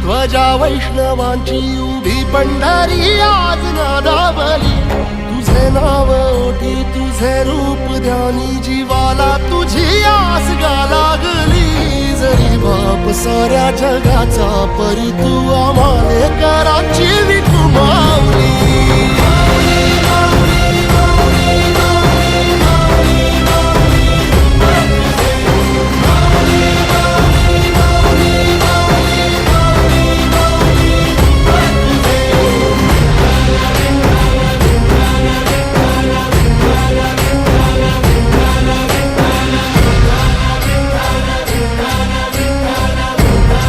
ध्वजा वैष्णवांची उभी पंढरी आज नादावली, तुझे नाव ओठी तुझे रूप ध्यानी, जीवाला तुझी आस गा लागली. जरी बाप साऱ्या जगाचा, परी तू आम्हाले कराची